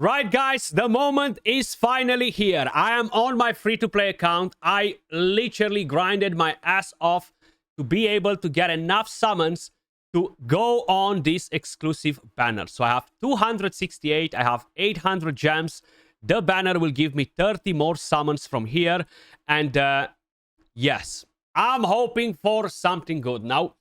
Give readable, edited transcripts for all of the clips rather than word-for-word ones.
Right, guys, the moment is finally here. I am on my free-to-play account. I literally grinded my ass off to be able to get enough summons to go on this exclusive banner. So I have 268, I have 800 gems. The banner will give me 30 more summons from here. And yes, I'm hoping for something good. Now,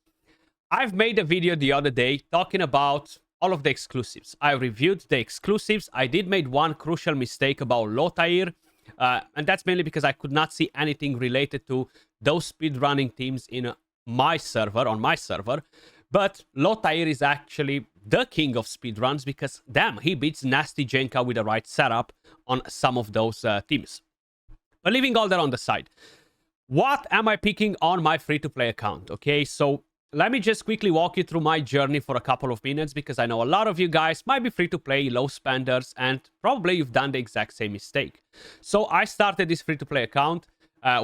I've made a video the other day talking about all of the exclusives. I reviewed the exclusives. I did make one crucial mistake about Dragonheir, and that's mainly because I could not see anything related to those speedrunning teams in my server, on my server. But Dragonheir is actually the king of speedruns because, damn, he beats Nasty Jenka with the right setup on some of those teams. But leaving all that on the side, what am I picking on my free-to-play account? Okay, so let me just quickly walk you through my journey for a couple of minutes because I know a lot of you guys might be free-to-play, low spenders, and probably you've done the exact same mistake. So I started this free-to-play account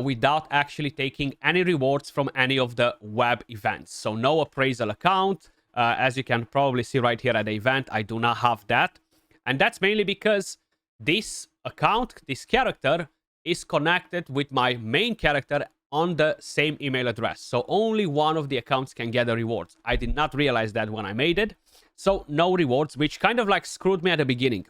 without actually taking any rewards from any of the web events. So no appraisal account. As you can probably see right here at the event, I do not have that. And that's mainly because this account, this character, is connected with my main character on the same email address. So only one of the accounts can get the rewards. I did not realize that when I made it. So no rewards, which kind of like screwed me at the beginning.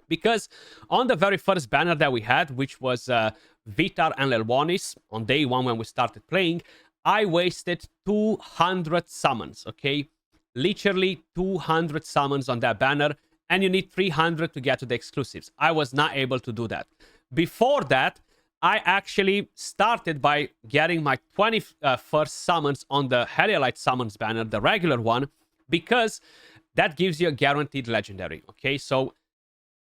Because on the very first banner that we had, which was Vitar and Lelwanis, on day one when we started playing, I wasted 200 summons, okay? Literally 200 summons on that banner, and you need 300 to get to the exclusives. I was not able to do that. Before that, I actually started by getting my 21st summons on the Heliolite summons banner, the regular one, because that gives you a guaranteed legendary, okay? So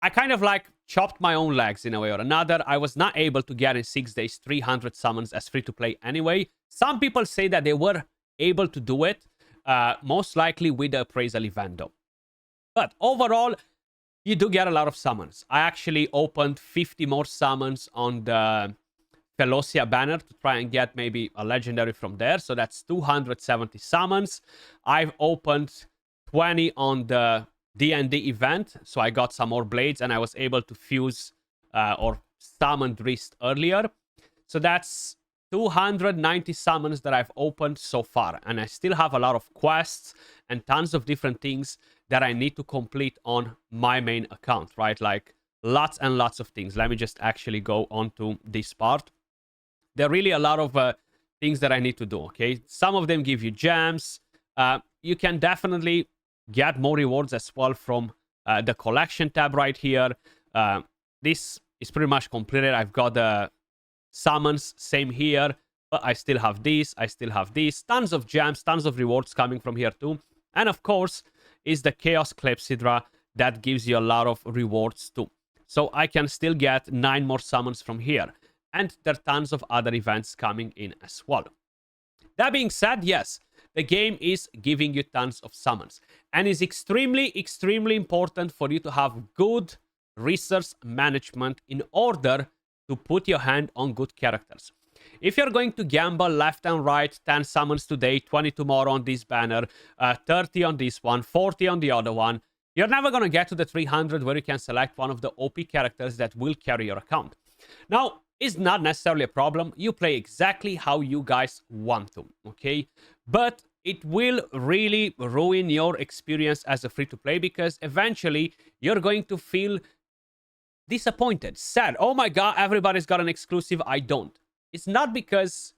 I kind of like chopped my own legs in a way or another. I was not able to get in 6 days 300 summons as free-to-play anyway. Some people say that they were able to do it, most likely with the appraisal event though. But overall, you do get a lot of summons. I actually opened 50 more summons on the Velocia banner to try and get maybe a legendary from there. So that's 270 summons. I've opened 20 on the D&D event. So I got some more blades and I was able to fuse or summon Drist earlier. So that's 290 summons that I've opened so far. And I still have a lot of quests and tons of different things that I need to complete on my main account, right? Like lots and lots of things. Let me just actually go on to this part. There are really a lot of things that I need to do, okay? Some of them give you gems. You can definitely get more rewards as well from the collection tab right here. This is pretty much completed. I've got the summons, same here, but I still have these, I still have these. Tons of gems, tons of rewards coming from here too. And of course, is the Chaos Clepsydra that gives you a lot of rewards too. So I can still get 9 more summons from here. And there are tons of other events coming in as well. That being said, yes, the game is giving you tons of summons. And it's extremely, extremely important for you to have good resource management in order to put your hand on good characters. If you're going to gamble left and right, 10 summons today, 20 tomorrow on this banner, 30 on this one, 40 on the other one, you're never going to get to the 300 where you can select one of the OP characters that will carry your account. Now, it's not necessarily a problem. You play exactly how you guys want to, okay? But it will really ruin your experience as a free-to-play because eventually you're going to feel disappointed, sad. Oh my god, everybody's got an exclusive, I don't. It's not because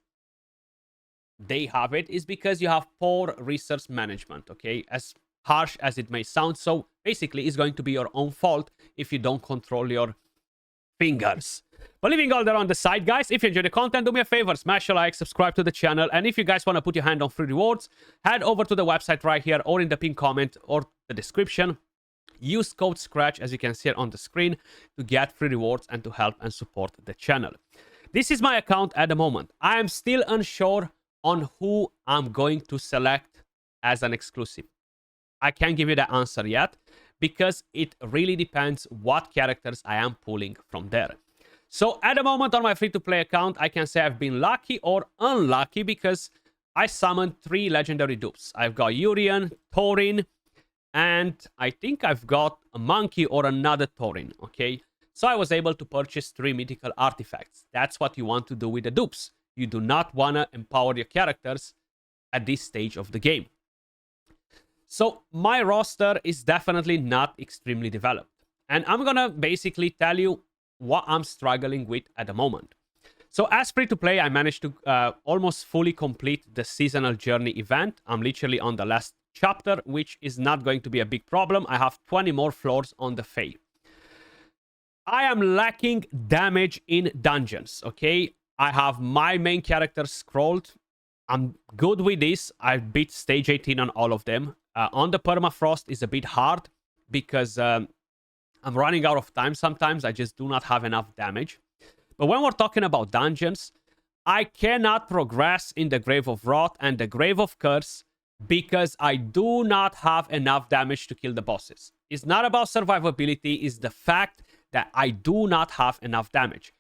they have it, it's because you have poor resource management, okay? As harsh as it may sound. So basically, it's going to be your own fault if you don't control your fingers. But leaving all that on the side, guys, if you enjoy the content, do me a favor, smash a like, subscribe to the channel. And if you guys want to put your hand on free rewards, head over to the website right here or in the pinned comment or the description. Use code Skratch, as you can see it on the screen, to get free rewards and to help and support the channel. This is my account at the moment. I am still unsure on who I'm going to select as an exclusive. I can't give you the answer yet because it really depends what characters I am pulling from there. So at the moment on my free-to-play account, I can say I've been lucky or unlucky because I summoned 3 legendary dupes. I've got Urian, Thorin, and I think I've got a monkey or another taurin, okay? So I was able to purchase 3 mythical artifacts. That's what you want to do with the dupes. You do not want to empower your characters at this stage of the game. So my roster is definitely not extremely developed. And I'm gonna basically tell you what I'm struggling with at the moment. So as free-to-play, I managed to almost fully complete the seasonal journey event. I'm literally on the last chapter, which is not going to be a big problem. I have 20 more floors on the Fae. I am lacking damage in dungeons, okay? I have my main character scrolled. I'm good with this. I beat stage 18 on all of them. On the permafrost is a bit hard because I'm running out of time sometimes. I just do not have enough damage. But when we're talking about dungeons, I cannot progress in the Grave of Wrath and the Grave of Curse because I do not have enough damage to kill the bosses. It's not about survivability, it's the fact that I do not have enough damage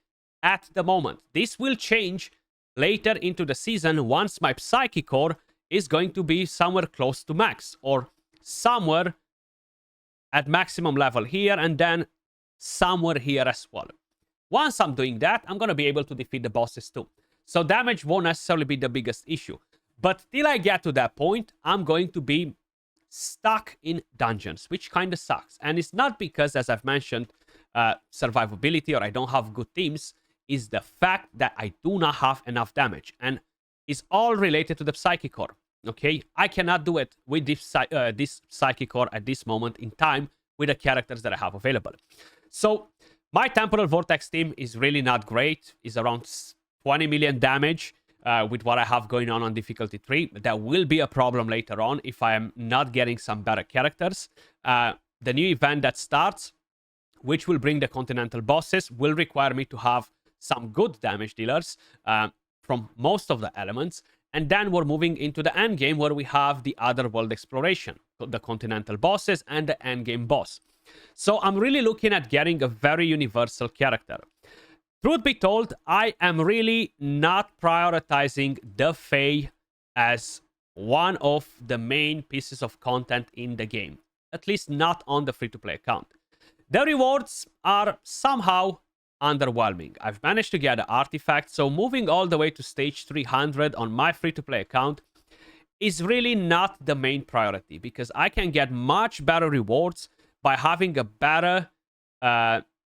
at the moment. This will change later into the season once my Psychic Core is going to be somewhere close to max or somewhere at maximum level here and then somewhere here as well. Once I'm doing that, I'm going to be able to defeat the bosses too. So damage won't necessarily be the biggest issue. But till I get to that point, I'm going to be stuck in dungeons, which kind of sucks. And it's not because, as I've mentioned, survivability or I don't have good teams. Is the fact that I do not have enough damage. And it's all related to the Psychic Core. Okay? I cannot do it with this Psychic Core at this moment in time with the characters that I have available. So my Temporal Vortex team is really not great. It's around 20 million damage with what I have going on difficulty 3. That will be a problem later on if I am not getting some better characters. The new event that starts, which will bring the Continental bosses, will require me to have some good damage dealers from most of the elements. And then we're moving into the end game where we have the other world exploration, the Continental bosses and the end game boss. So I'm really looking at getting a very universal character. Truth be told, I am really not prioritizing the Fae as one of the main pieces of content in the game. At least not on the free-to-play account. The rewards are somehow underwhelming. I've managed to get an artifact, so moving all the way to stage 300 on my free-to-play account is really not the main priority because I can get much better rewards by having a better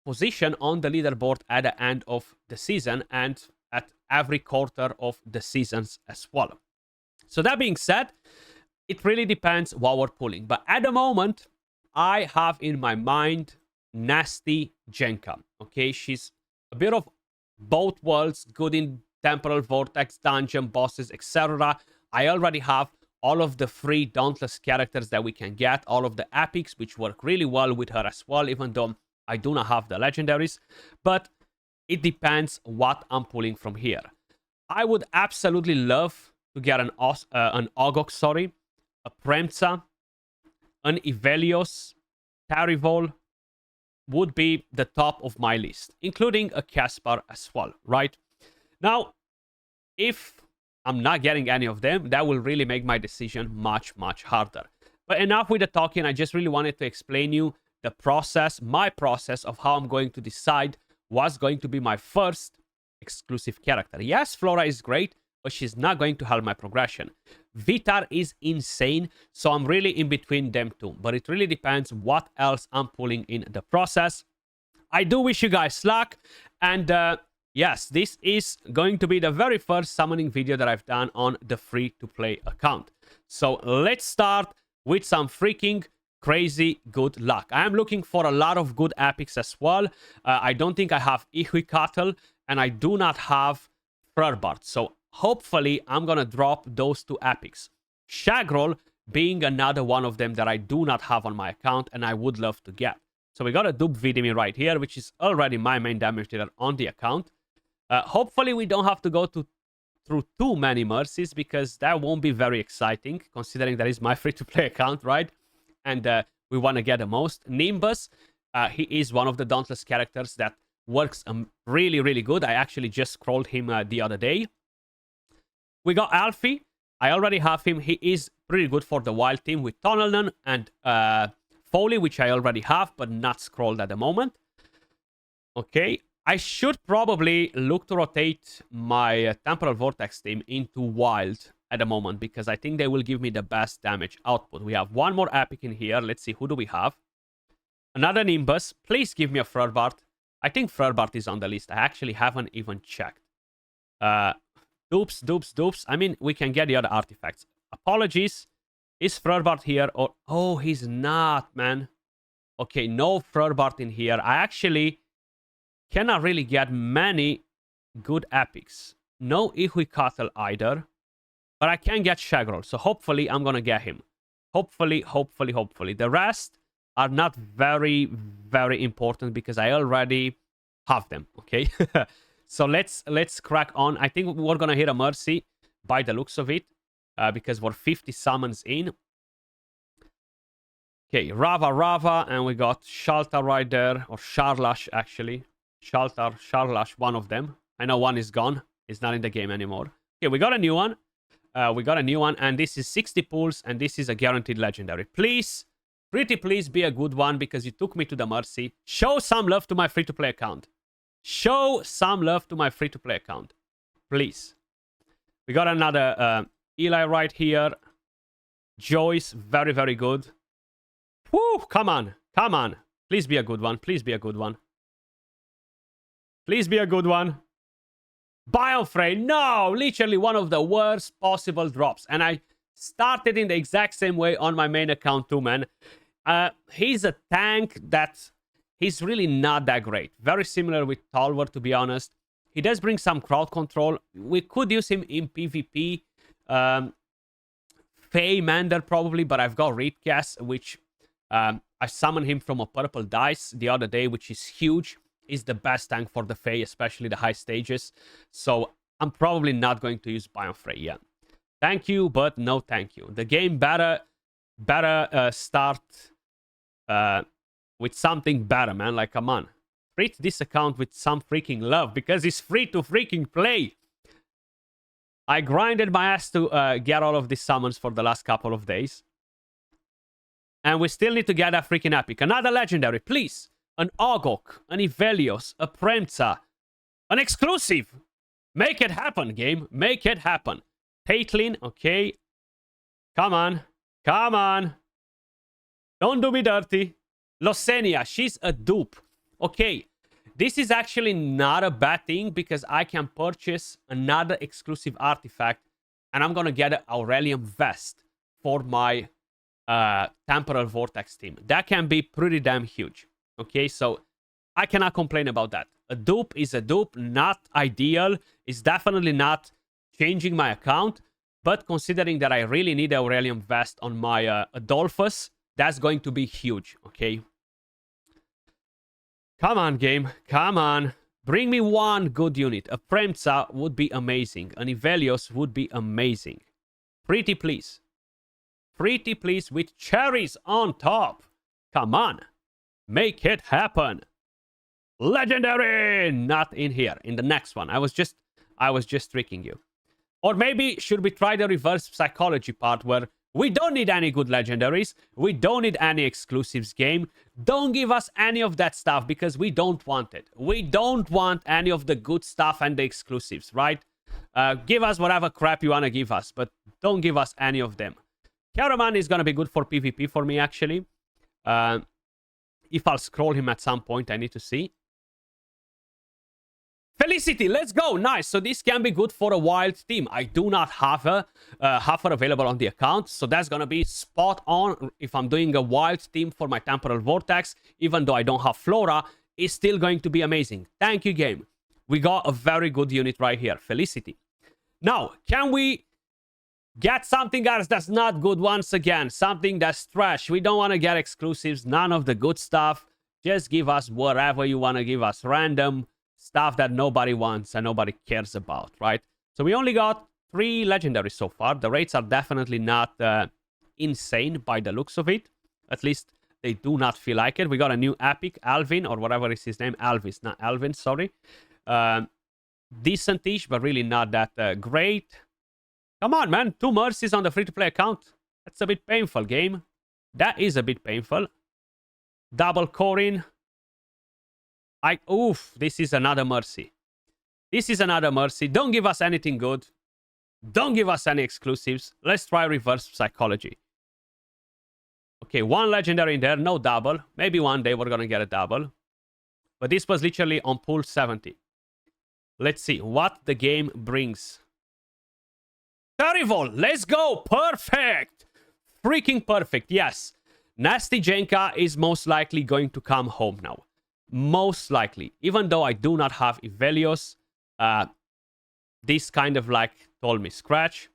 position on the leaderboard at the end of the season and at every quarter of the seasons as well. So that being said, it really depends what we're pulling. But at the moment, I have in my mind Nasty Jenka. Okay, she's a bit of both worlds, good in Temporal Vortex, dungeon, bosses, etc. I already have all of the free Dauntless characters that we can get, all of the epics, which work really well with her as well, even though I do not have the legendaries. But it depends what I'm pulling from here. I would absolutely love to get an Ogok, a Premza, an Ivelios, Tarivol, would be the top of my list, including a Caspar as well, right? Now, if I'm not getting any of them, that will really make my decision much, much harder. But enough with the talking, I just really wanted to explain you the process, my process of how I'm going to decide what's going to be my first exclusive character. Yes, Flora is great, but she's not going to help my progression. Vitar is insane, so I'm really in between them two. But it really depends what else I'm pulling in the process. I do wish you guys luck. And yes, this is going to be the very first summoning video that I've done on the free-to-play account. So let's start with some freaking crazy good luck. I am looking for a lot of good epics as well. I don't think I have Ihuicatl, and I do not have Furbart. So hopefully, I'm going to drop those two epics. Shagrol being another one of them that I do not have on my account and I would love to get. So we got a dupe Vidimi right here, which is already my main damage dealer on the account. Hopefully, we don't have to go through too many mercies because that won't be very exciting, considering that is my free-to-play account, right? And we want to get the most. Nimbus, he is one of the Dauntless characters that works really, really good. I actually just scrolled him the other day. We got Alfie. I already have him. He is pretty good for the wild team with Tonelnon and Foley, which I already have, but not scrolled at the moment. Okay, I should probably look to rotate my Temporal Vortex team into wild at the moment, because I think they will give me the best damage output. We have one more epic in here. Let's see, who do we have? Another Nimbus. Please give me a Frorbart. I think Frorbart is on the list. I actually haven't even checked. Dupes. I mean, we can get the other artifacts. Apologies. Is Frorbart here? Or oh, he's not, man. Okay, no Frorbart in here. I actually cannot really get many good epics. No Ihuicatl either. But I can get Shagrol. So hopefully I'm going to get him. Hopefully. The rest are not very, very important because I already have them. Okay. So let's crack on. I think we're going to hit a Mercy by the looks of it. Because we're 50 summons in. Okay, Rava, and we got Shalta right there. Or Sharlash, actually. Sharlash, one of them. I know one is gone. It's not in the game anymore. Okay, we got a new one. And this is 60 pulls, and this is a guaranteed legendary. Please, pretty please be a good one, because you took me to the Mercy. Show some love to my free-to-play account. Show some love to my free-to-play account. Please. We got another Eli right here. Joyce, very, very good. Woo, come on. Please be a good one. Please be a good one. Biofray, no! Literally one of the worst possible drops. And I started in the exact same way on my main account too, man. He's a tank that he's really not that great. Very similar with Talwar, to be honest. He does bring some crowd control. We could use him in PvP. Faye Mander probably, but I've got Reedcast, which I summoned him from a purple dice the other day, which is huge. Is the best tank for the Fae, especially the high stages. So I'm probably not going to use Biofray yet. Thank you, but no thank you. The game better start with something better, man. Like, come on. Treat this account with some freaking love, because it's free to freaking play. I grinded my ass to get all of these summons for the last couple of days. And we still need to get a freaking epic. Another legendary, please. An Ogok, an Ivelios, a Premza, an exclusive. Make it happen, game. Make it happen. Caitlyn, okay. Come on. Don't do me dirty. Losenia, she's a dupe. Okay. This is actually not a bad thing, because I can purchase another exclusive artifact, and I'm going to get an Aurelium Vest for my Temporal Vortex team. That can be pretty damn huge. Okay, so I cannot complain about that. A dupe is a dupe, not ideal. It's definitely not changing my account. But considering that I really need the Aurelium Vest on my Adolphus, that's going to be huge, okay? Come on, game. Come on. Bring me one good unit. A Premza would be amazing. An Ivelios would be amazing. Pretty please. Pretty please with cherries on top. Come on. Make it happen. Legendary! Not in here. In the next one. I was just tricking you. Or maybe should we try the reverse psychology part, where we don't need any good legendaries. We don't need any exclusives, game. Don't give us any of that stuff, because we don't want it. We don't want any of the good stuff and the exclusives, right? Give us whatever crap you want to give us, but don't give us any of them. Caraman is going to be good for PvP for me, actually. If I'll scroll him at some point, I need to see. Felicity, let's go. Nice. So this can be good for a wild team. I do not have her available on the account, so that's going to be spot on. If I'm doing a wild team for my Temporal Vortex, even though I don't have Flora, it's still going to be amazing. Thank you, game. We got a very good unit right here. Felicity. Now, can we get something else that's not good once again? Something that's trash. We don't want to get exclusives. None of the good stuff. Just give us whatever you want to give us. Random stuff that nobody wants and nobody cares about, right? So we only got 3 legendaries so far. The rates are definitely not insane by the looks of it. At least they do not feel like it. We got a new epic, Alvin, or whatever is his name. Alvis, not Alvin, sorry. Decentish, but really not that great. Come on, man. 2 mercies on the free-to-play account. That's a bit painful, game. That is a bit painful. Double Corin. Oof, this is another mercy. This is another mercy. Don't give us anything good. Don't give us any exclusives. Let's try reverse psychology. Okay, 1 legendary in there, no double. Maybe one day we're gonna get a double. But this was literally on pool 70. Let's see what the game brings. Terrible! Let's go! Perfect! Freaking perfect, yes. Nasty Jenka is most likely going to come home now. Most likely. Even though I do not have Ivelios, this kind of like told me Skratch.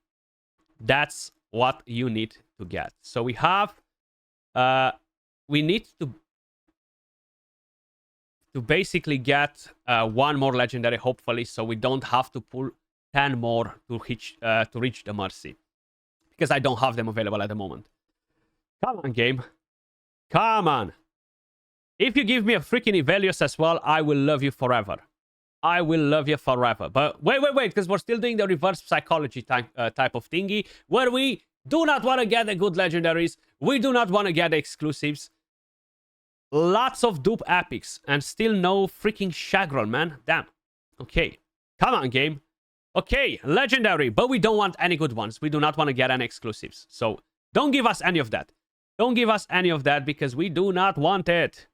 That's what you need to get. So we have... we need to basically get 1 more legendary, hopefully, so we don't have to pull 10 more to reach the mercy. Because I don't have them available at the moment. Come on, game. Come on. If you give me a freaking Ivelios as well, I will love you forever. I will love you forever. But wait, because we're still doing the reverse psychology type of thingy, where we do not want to get the good legendaries. We do not want to get the exclusives. Lots of dupe epics and still no freaking Shagron, man. Damn. Okay. Come on, game. Okay, legendary, but we don't want any good ones. We do not want to get any exclusives. So don't give us any of that. Don't give us any of that because we do not want it.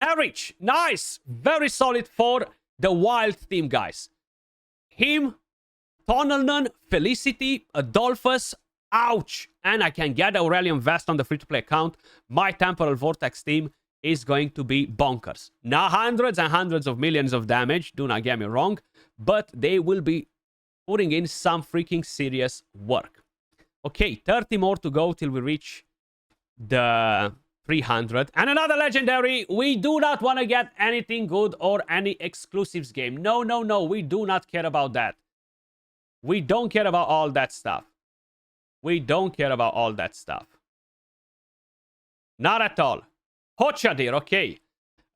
Erich, nice. Very solid for the wild team, guys. Him, Tonelman, Felicity, Adolphus, ouch. And I can get Aurelion Vest on the free-to-play account. My Temporal Vortex team is going to be bonkers. Now hundreds and hundreds of millions of damage, do not get me wrong, but they will be putting in some freaking serious work. Okay, 30 more to go till we reach the 300. And another legendary. We do not want to get anything good or any exclusives game. No, no, no. We do not care about that. We don't care about all that stuff. We don't care about all that stuff. Not at all. Hochadir, okay.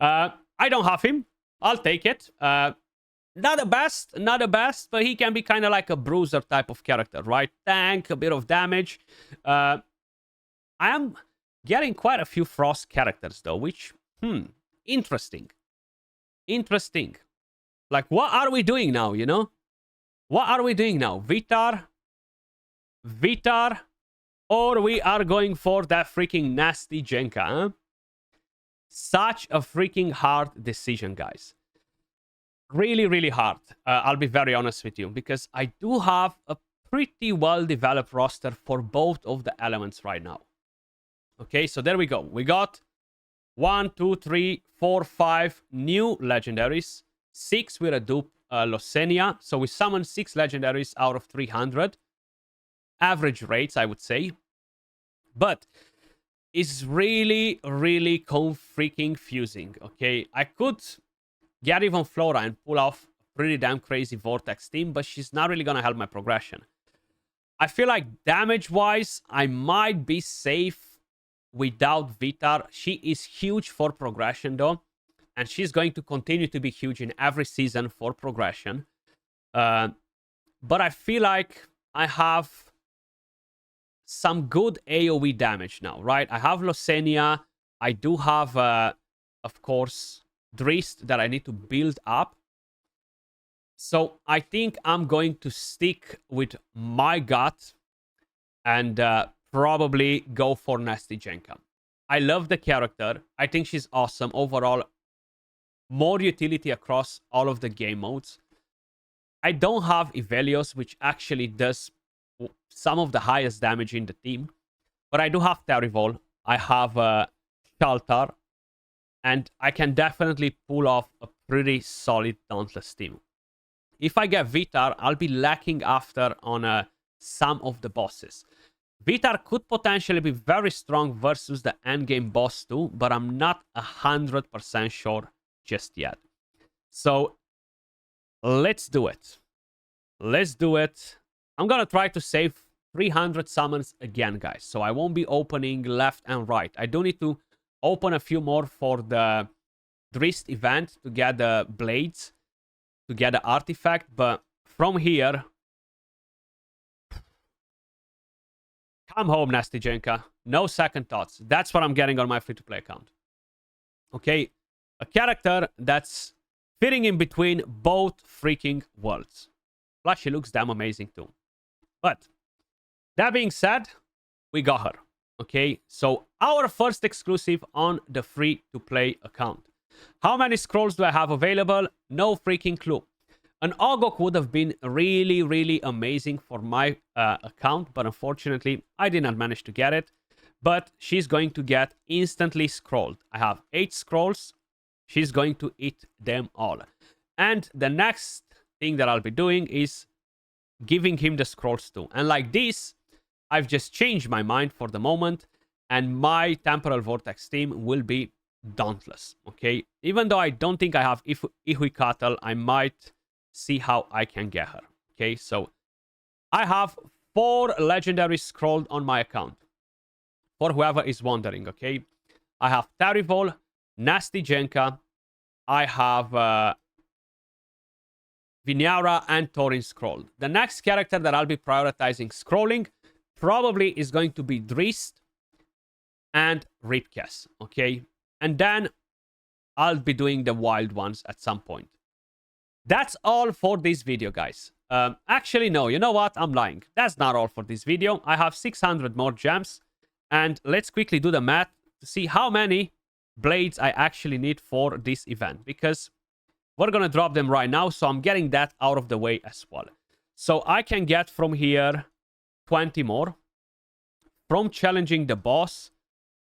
I don't have him. I'll take it. Not the best, but he can be kind of like a bruiser type of character, right? Tank, a bit of damage. I am getting quite a few Frost characters, though, which, interesting. Interesting. Like, what are we doing now, you know? What are we doing now? Vitar, or we are going for that freaking nasty Jenka, huh? Such a freaking hard decision, guys. Really, really hard. I'll be very honest with you, because I do have a pretty well-developed roster for both of the elements right now. Okay, so there we go. We got 1, 2, 3, 4, 5 new legendaries. 6 with a dupe Losenia. So we summoned 6 legendaries out of 300. Average rates, I would say. But it's really, really freaking fusing. Okay, I could get even Flora and pull off a pretty damn crazy Vortex team, but she's not really gonna help my progression. I feel like damage-wise, I might be safe without Vitar. She is huge for progression, though. And she's going to continue to be huge in every season for progression. But I feel like I have some good AoE damage now, right? I have Losenia. I do have, of course, Drist that I need to build up. So I think I'm going to stick with my gut and probably go for Nasty Jenka. I love the character. I think she's awesome. Overall, more utility across all of the game modes. I don't have Ivelios, which actually does some of the highest damage in the team. But I do have Terrival. I have Shaltar. And I can definitely pull off a pretty solid Dauntless team. If I get Vitar, I'll be lacking after on some of the bosses. Vitar could potentially be very strong versus the endgame boss too, but I'm not 100% sure just yet. So, let's do it. Let's do it. I'm gonna try to save 300 summons again, guys. So I won't be opening left and right. I do need to open a few more for the Drist event to get the blades, to get the artifact. But from here, Come home, Nasty Jenka. No second thoughts. That's what I'm getting on my free-to-play account. Okay? A character that's fitting in between both freaking worlds. Plus, she looks damn amazing too. But, that being said, we got her. Okay? So, our first exclusive on the free-to-play account. How many scrolls do I have available? No freaking clue. An Ogok would have been really, really amazing for my account, but unfortunately, I did not manage to get it. But she's going to get instantly scrolled. I have 8 scrolls. She's going to eat them all. And the next thing that I'll be doing is giving him the scrolls too. And like this, I've just changed my mind for the moment, and my Temporal Vortex team will be dauntless, okay? Even though I don't think I have Ihuikatl, I might see how I can get her, okay? So, I have 4 legendaries scrolled on my account. For whoever is wondering, okay? I have Terrible, Nasty Jenka, I have Vinyara and Thorin scrolled. The next character that I'll be prioritizing scrolling probably is going to be Drist and Ripkes, okay? And then I'll be doing the wild ones at some point. That's all for this video, guys. Actually, no, you know what? I'm lying. That's not all for this video. I have 600 more gems. And let's quickly do the math to see how many blades I actually need for this event. Because we're going to drop them right now. So I'm getting that out of the way as well. So I can get from here 20 more. From challenging the boss,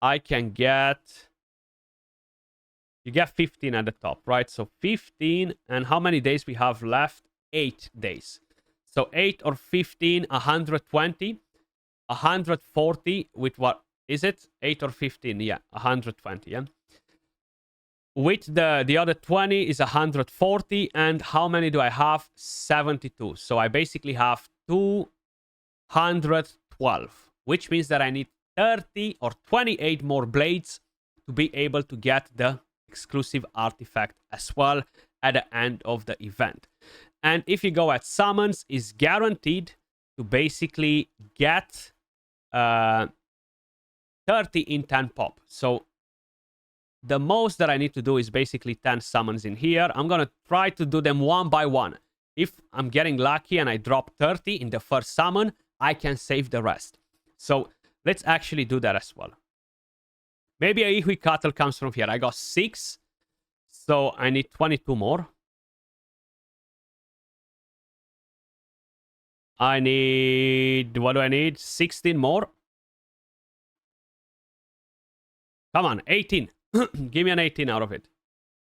I can get... You get 15 at the top, right? So 15, and how many days we have left? 8 days. So 8 or 15, 120, 140 with what is it? 8 or 15, yeah, 120, yeah. With the other 20 is 140, and how many do I have? 72. So I basically have 212, which means that I need 30 or 28 more blades to be able to get the exclusive artifact as well at the end of the event. And if you go at summons, is guaranteed to basically get 30 in 10 pop. So the most that I need to do is basically 10 summons in here. I'm gonna try to do them one by one. If I'm getting lucky and I drop 30 in the first summon, I can save the rest. So let's actually do that as well. Maybe a Ihuikatl comes from here. I got 6. So I need 22 more. I need... What do I need? 16 more. Come on, 18. Give me an 18 out of it.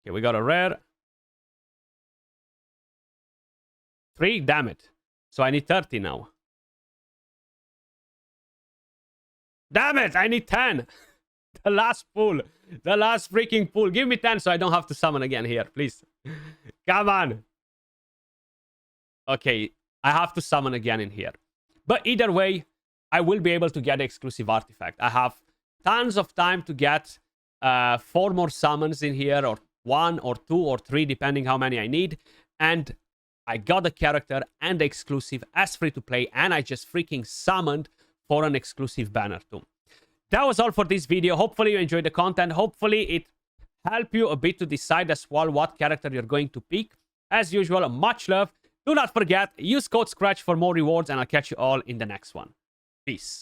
Okay, we got a rare. 3, damn it. So I need 30 now. Damn it, I need 10. The last pool. The last freaking pool. Give me 10 so I don't have to summon again here, please. Come on. Okay, I have to summon again in here. But either way, I will be able to get the exclusive artifact. I have tons of time to get 4 more summons in here, or 1 or 2 or 3, depending how many I need. And I got the character and the exclusive as free to play, and I just freaking summoned for an exclusive banner too. That was all for this video. Hopefully you enjoyed the content. Hopefully it helped you a bit to decide as well what character you're going to pick. As usual, much love. Do not forget, use code Skratch for more rewards, and I'll catch you all in the next one. Peace.